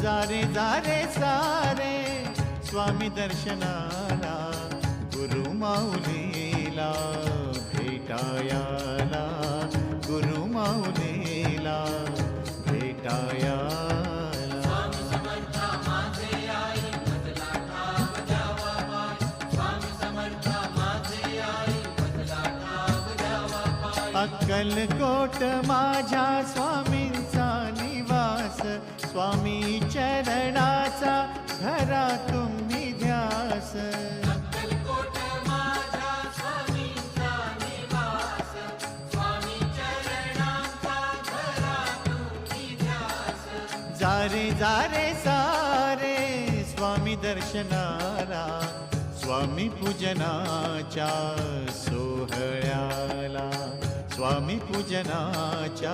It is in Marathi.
जारे जारे सारे स्वामी दर्शनाला गुरु माऊलीला भेटायाला गुरु माऊलीला भेटायाला अक्कलकोट माझ्या स्वामींचा निवास स्वामी चरणाचा धरा तुम्ही ध्यास अक्कलकोट माझ्या स्वामींचा निवास स्वामी चरणांचा धरा तुम्ही ध्यास जारे जारे सारे स्वामी दर्शनाला स्वामी पूजनाच्या सोहळ्याला स्वामी पूजनाच्या